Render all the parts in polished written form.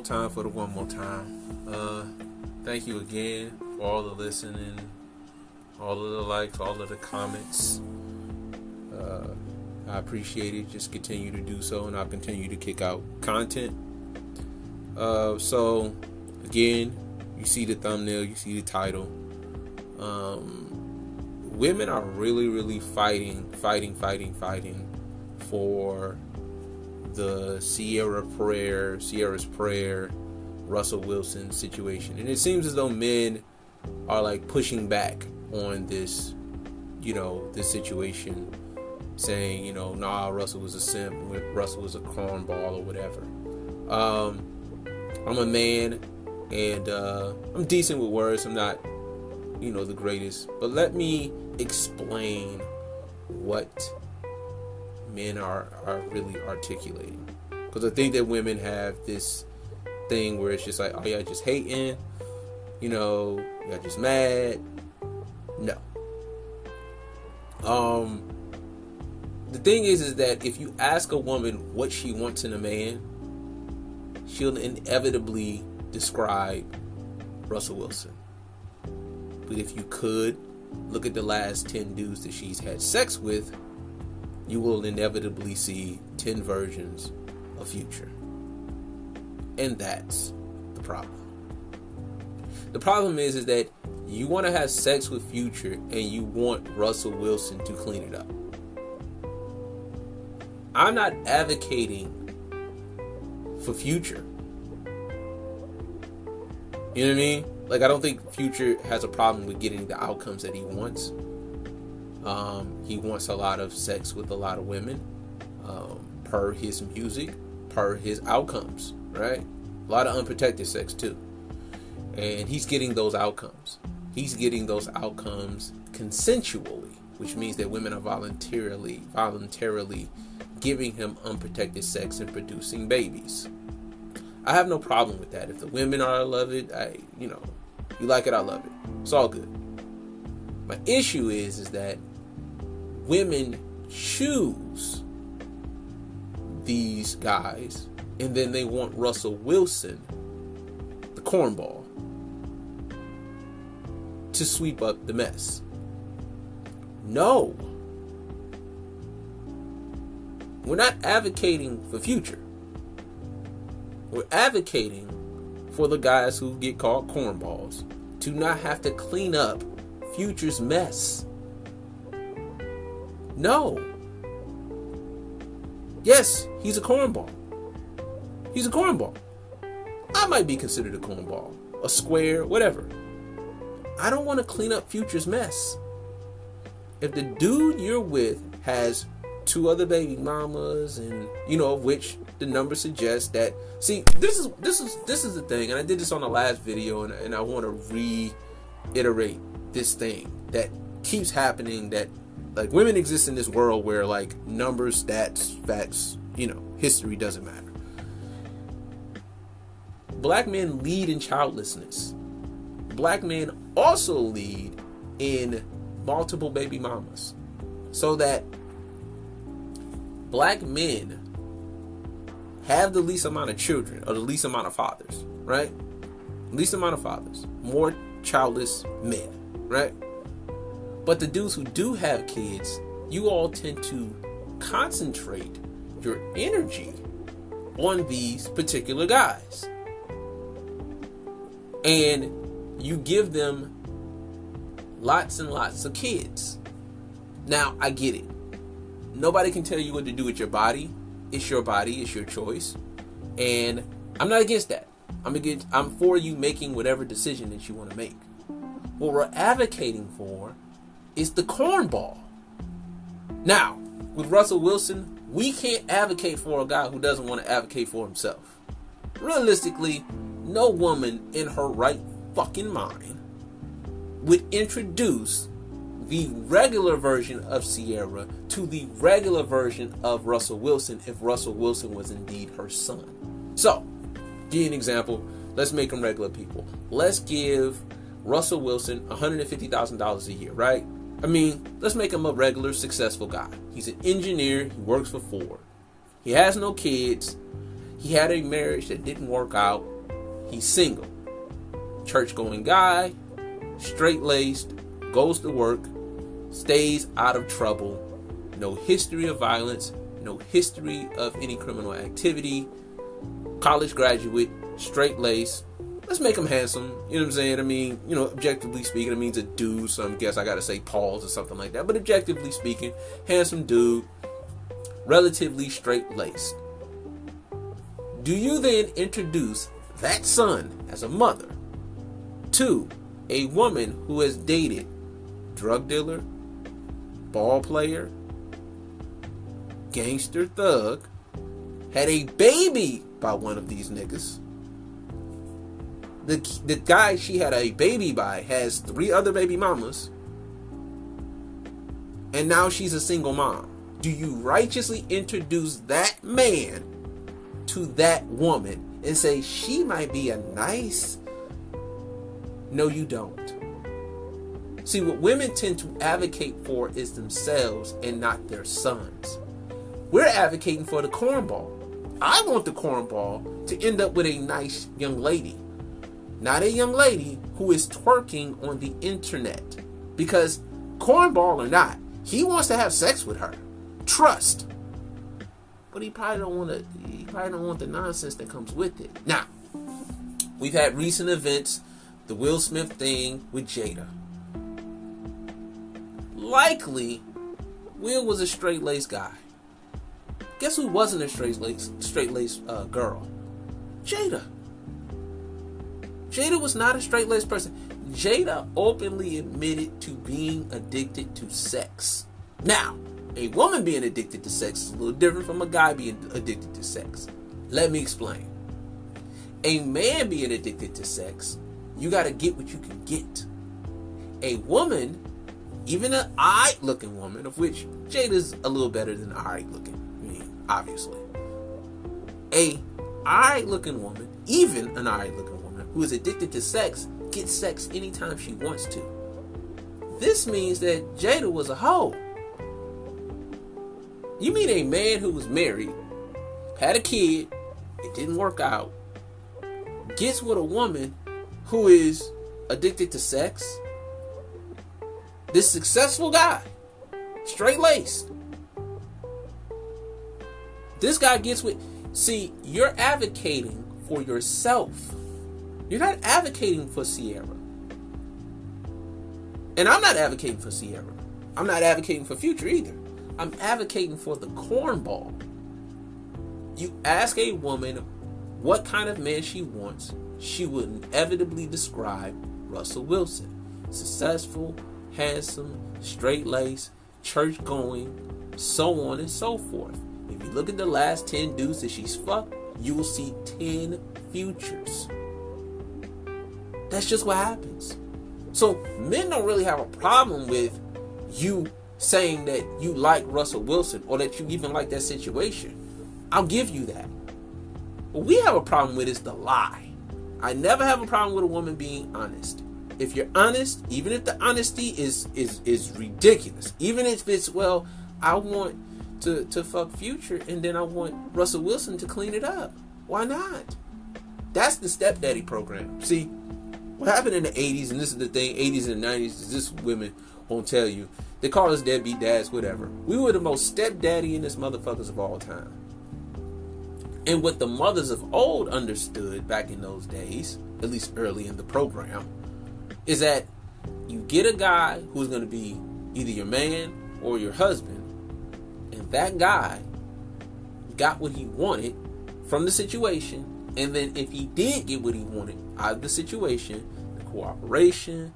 time for the one more time. Thank you again for all the listening, all of the likes, all of the comments. I appreciate it. Just continue to do so, and I'll continue to kick out content. So, again, you see the thumbnail, you see the title. Women are really fighting for the Sierra's Prayer, Russell Wilson situation. And it seems as though men are like pushing back on this, this situation, saying, nah, Russell was a simp, Russell was a cornball or whatever. I'm a man, and I'm decent with words. I'm not, the greatest. But let me explain what men are really articulating. Because I think that women have this thing where it's just like, oh, y'all just hating, y'all just mad. No. The thing is that if you ask a woman what she wants in a man, she'll inevitably describe Russell Wilson. But if you could look at the last 10 dudes that she's had sex with, you will inevitably see 10 versions of Future. And that's the problem. The problem is that you want to have sex with Future and you want Russell Wilson to clean it up. I'm not advocating for Future. You know what I mean? Like, I don't think Future has a problem with getting the outcomes that he wants. He wants a lot of sex with a lot of women, per his music, per his outcomes, right? A lot of unprotected sex too. And he's getting those outcomes. He's getting those outcomes consensually, which means that women are voluntarily giving him unprotected sex and producing babies. I have no problem with that. If the women love it, you like it, I love it. It's all good. My issue is that women choose these guys, and then they want Russell Wilson, the cornball, to sweep up the mess. No. We're not advocating for Future. We're advocating for the guys who get called cornballs to not have to clean up Future's mess. No. Yes, he's a cornball. He's a cornball. I might be considered a cornball, a square, whatever. I don't want to clean up Future's mess. If the dude you're with has 2 other baby mamas, and which the numbers suggest that. See, this is the thing, and I did this on the last video, and I want to reiterate this thing that keeps happening. That like women exist in this world where like numbers, stats, facts, history doesn't matter. Black men lead in childlessness. Black men also lead in multiple baby mamas, so that black men have the least amount of children, or the least amount of fathers, right? Least amount of fathers, more childless men, right? But the dudes who do have kids, you all tend to concentrate your energy on these particular guys. And you give them lots and lots of kids. Now, I get it. Nobody can tell you what to do with your body. It's your body. It's your choice. And I'm not against that. I'm for you making whatever decision that you want to make. What we're advocating for is the cornball. Now, with Russell Wilson, we can't advocate for a guy who doesn't want to advocate for himself. Realistically, no woman in her right fucking mind would introduce the regular version of Sierra to the regular version of Russell Wilson if Russell Wilson was indeed her son. So, give you an example. Let's make them regular people. Let's give Russell Wilson $150,000 a year, right? I mean, let's make him a regular, successful guy. He's an engineer. He works for Ford. He has no kids. He had a marriage that didn't work out. He's single. Church-going guy, straight-laced, goes to work, stays out of trouble, no history of violence, no history of any criminal activity, college graduate, straight-laced. Let's make him handsome. You know what I'm saying? I mean, objectively speaking, it means a dude, so I guess I gotta say Paul's or something like that. But objectively speaking, handsome dude, relatively straight-laced. Do you then introduce that son as a mother to a woman who has dated drug dealer, ball player, gangster thug, had a baby by one of these niggas? The guy she had a baby by has 3 other baby mamas, and now she's a single mom. Do you righteously introduce that man to that woman and say she might be a nice? No, you don't. See, what women tend to advocate for is themselves and not their sons. We're advocating for the cornball. I want the cornball to end up with a nice young lady, not a young lady who is twerking on the internet. Because cornball or not, he wants to have sex with her. Trust. But he probably don't want the nonsense that comes with it. Now, we've had recent events, the Will Smith thing with Jada. Likely, Will was a straight-laced guy. Guess who wasn't a straight-laced girl? Jada. Jada was not a straight-laced person. Jada openly admitted to being addicted to sex. Now, a woman being addicted to sex is a little different from a guy being addicted to sex. Let me explain. A man being addicted to sex, you got to get what you can get. A woman, even an alright looking woman, of which Jada's a little better than alright looking, I mean, obviously. A alright looking woman, even an alright looking woman who is addicted to sex, gets sex anytime she wants to. This means that Jada was a hoe. You mean a man who was married, had a kid, it didn't work out, gets with a woman who is addicted to sex? This successful guy, straight-laced. This guy gets with... See, you're advocating for yourself. You're not advocating for Sierra. And I'm not advocating for Sierra. I'm not advocating for Future either. I'm advocating for the cornball. You ask a woman what kind of man she wants, she will inevitably describe Russell Wilson. Successful, handsome, straight-laced, church-going, so on and so forth. If you look at the last 10 dudes that she's fucked, you will see 10 Futures. That's just what happens. So men don't really have a problem with you saying that you like Russell Wilson or that you even like that situation. I'll give you that. What we have a problem with is the lie. I never have a problem with a woman being honest. If you're honest, even if the honesty is ridiculous, even if it's, well, I want to fuck Future and then I want Russell Wilson to clean it up. Why not? That's the stepdaddy program. See, what happened in the 80s, and this is the thing, 80s and 90s, is this women won't tell you. They call us deadbeat dads, whatever. We were the most stepdaddy-in-this motherfuckers of all time. And what the mothers of old understood back in those days, at least early in the program, is that you get a guy who's going to be either your man or your husband, and that guy got what he wanted from the situation, and then if he did get what he wanted out of the situation, the cooperation,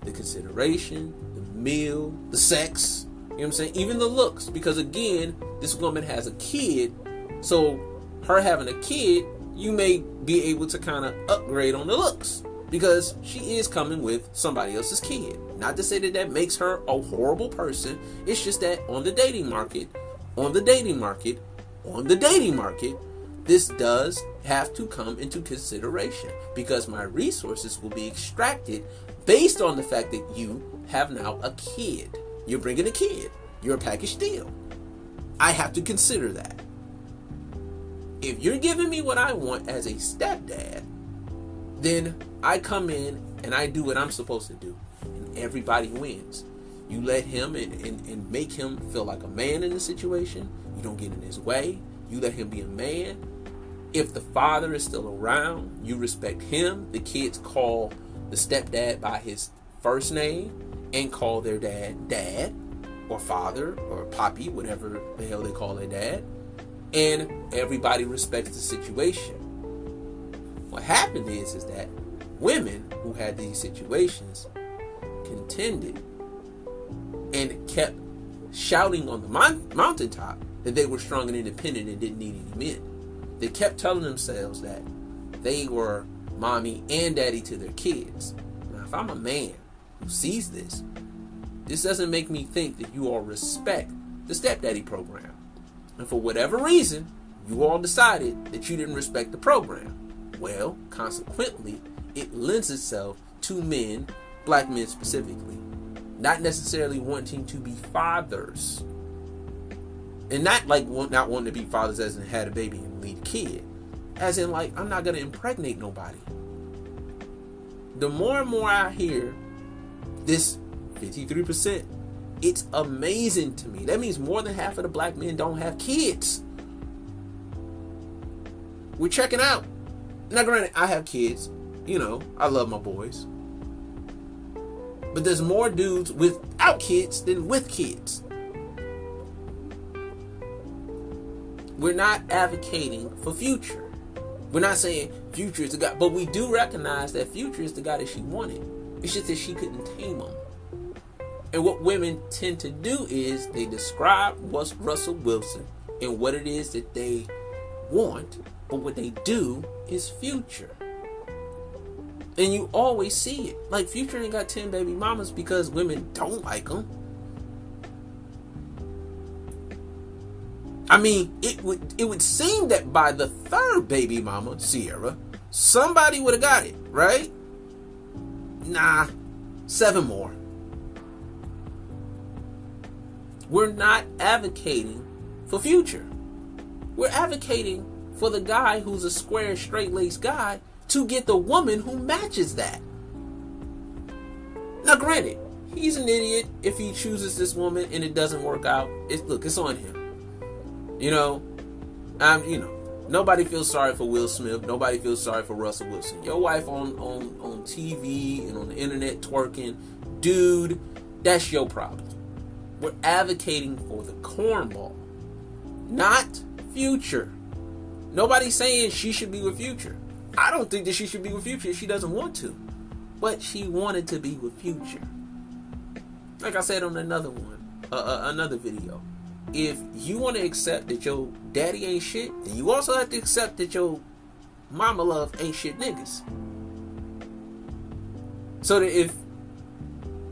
the consideration, the meal, the sex, you know what I'm saying? Even the looks, because again, this woman has a kid, so her having a kid, you may be able to kind of upgrade on the looks because she is coming with somebody else's kid. Not to say that that makes her a horrible person. It's just that on the dating market, this does have to come into consideration because my resources will be extracted based on the fact that you have now a kid. You're bringing a kid. You're a package deal. I have to consider that. If you're giving me what I want as a stepdad, then I come in and I do what I'm supposed to do, and everybody wins. You let him and make him feel like a man in the situation. You don't get in his way. You let him be a man. If the father is still around, you respect him. The kids call the stepdad by his first name and call their dad or father or poppy, whatever the hell they call their dad. And everybody respects the situation. What happened is that women who had these situations contended and kept shouting on the mountaintop that they were strong and independent and didn't need any men. They kept telling themselves that they were mommy and daddy to their kids. Now, if I'm a man who sees this, this doesn't make me think that you all respect the stepdaddy program. And for whatever reason, you all decided that you didn't respect the program. Well, consequently, it lends itself to men, black men specifically, not necessarily wanting to be fathers. And not like not wanting to be fathers as in had a baby and lead a kid. As in like, I'm not going to impregnate nobody. The more and more I hear this 53%, it's amazing to me. That means more than half of the black men don't have kids. We're checking out. Now granted, I have kids. You know, I love my boys. But there's more dudes without kids than with kids. We're not advocating for Future. We're not saying Future is the guy, but we do recognize that Future is the guy that she wanted. It's just that she couldn't tame him. And what women tend to do is they describe what's Russell Wilson and what it is that they want, but what they do is Future. And you always see it. Like, Future ain't got 10 baby mamas because women don't like him. I mean, it would seem that by the third baby mama, Sierra, somebody would have got it, right? Nah, 7 more. We're not advocating for Future. We're advocating for the guy who's a square, straight-laced guy to get the woman who matches that. Now, granted, he's an idiot if he chooses this woman and it doesn't work out. It's on him. You know, nobody feels sorry for Will Smith. Nobody feels sorry for Russell Wilson. Your wife on TV and on the internet twerking, dude, that's your problem. We're advocating for the cornball, not Future. Nobody's saying she should be with Future. I don't think that she should be with Future if she doesn't want to. But she wanted to be with Future. Like I said on another video. If you want to accept that your daddy ain't shit, then you also have to accept that your mama love ain't shit niggas. So that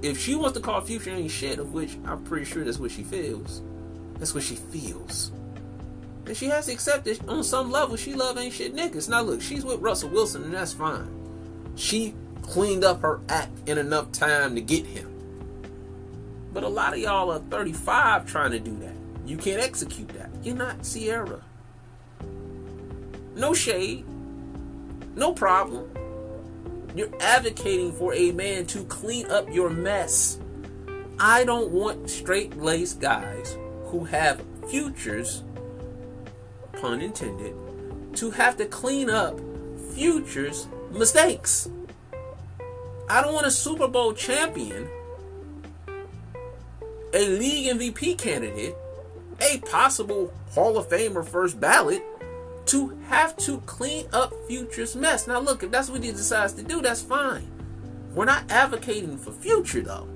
if she wants to call Future ain't shit, of which I'm pretty sure that's what she feels. That's what she feels. And she has to accept that on some level she love ain't shit niggas. Now look, she's with Russell Wilson and that's fine. She cleaned up her act in enough time to get him. But a lot of y'all are 35 trying to do that. You can't execute that. You're not Sierra. No shade. No problem. You're advocating for a man to clean up your mess. I don't want straight-laced guys who have futures, pun intended, to have to clean up Future's mistakes. I don't want a Super Bowl champion, a league MVP candidate, a possible Hall of Famer first ballot, to have to clean up Future's mess. Now look, if that's what he decides to do, that's fine. We're not advocating for Future though.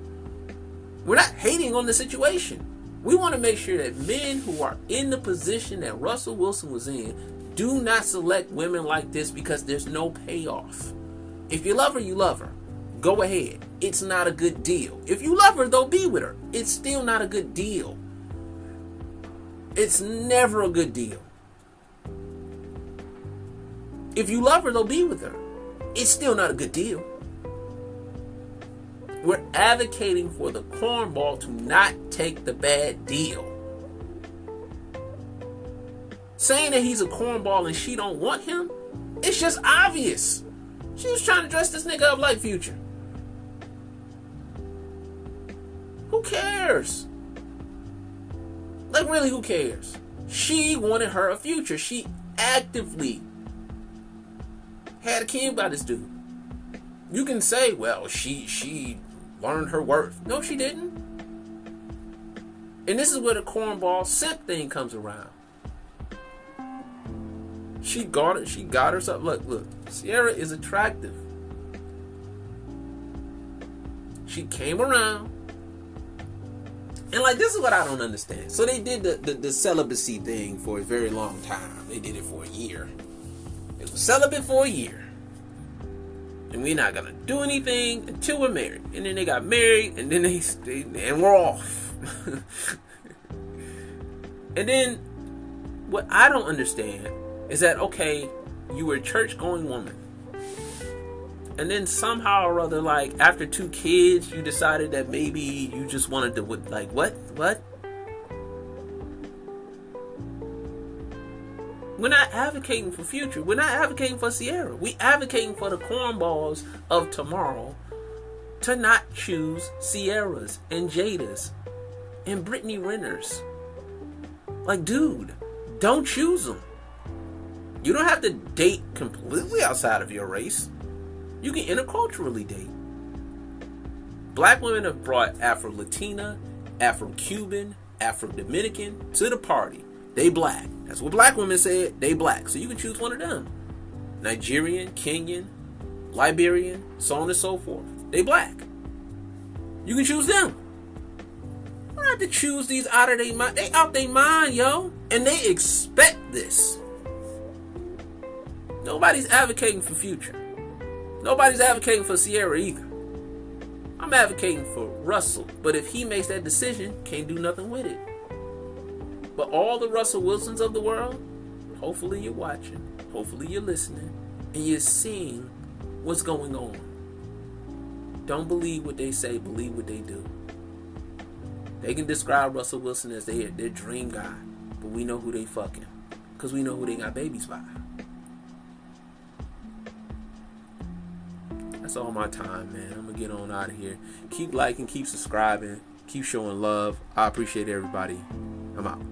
We're not hating on the situation. We want to make sure that men who are in the position that Russell Wilson was in do not select women like this because there's no payoff. If you love her, you love her. Go ahead. It's not a good deal. If you love her, though, be with her. It's still not a good deal. It's never a good deal. If you love her, though, be with her. It's still not a good deal. We're advocating for the cornball to not take the bad deal. Saying that he's a cornball and she don't want him, it's just obvious. She was trying to dress this nigga up like Future. Who cares? Like, really, who cares? She wanted her a future. She actively had a kid by this dude. You can say, well, she learned her worth. No, she didn't. And this is where the cornball simp thing comes around. She got herself. Look, Sierra is attractive. She came around. And like, this is what I don't understand. So they did the celibacy thing for a very long time. They did it for a year. It was celibate for a year. And we're not gonna do anything until we're married. And then they got married, and then and we're off. And then what I don't understand is that, okay, you were a church going woman. And then somehow or other, like, after 2 kids, you decided that maybe you just wanted to, like, what? We're not advocating for Future. We're not advocating for Sierra. We're advocating for the cornballs of tomorrow to not choose Sierras and Jadas and Brittany Renners. Like, dude, don't choose them. You don't have to date completely outside of your race. You can interculturally date. Black women have brought Afro-Latina, Afro-Cuban, Afro-Dominican to the party. They black. That's what black women said. They black. So you can choose one of them. Nigerian, Kenyan, Liberian, so on and so forth. They black. You can choose them. You don't have to choose these out of their mind. They out their mind, yo. And they expect this. Nobody's advocating for Future. Nobody's advocating for Sierra either. I'm advocating for Russell. But if he makes that decision, can't do nothing with it. But all the Russell Wilsons of the world, hopefully you're watching, hopefully you're listening, and you're seeing what's going on. Don't believe what they say, believe what they do. They can describe Russell Wilson as their dream guy, but we know who they fucking, because we know who they got babies by. That's all my time, man. I'm gonna get on out of here. Keep liking, keep subscribing, keep showing love. I appreciate everybody. I'm out.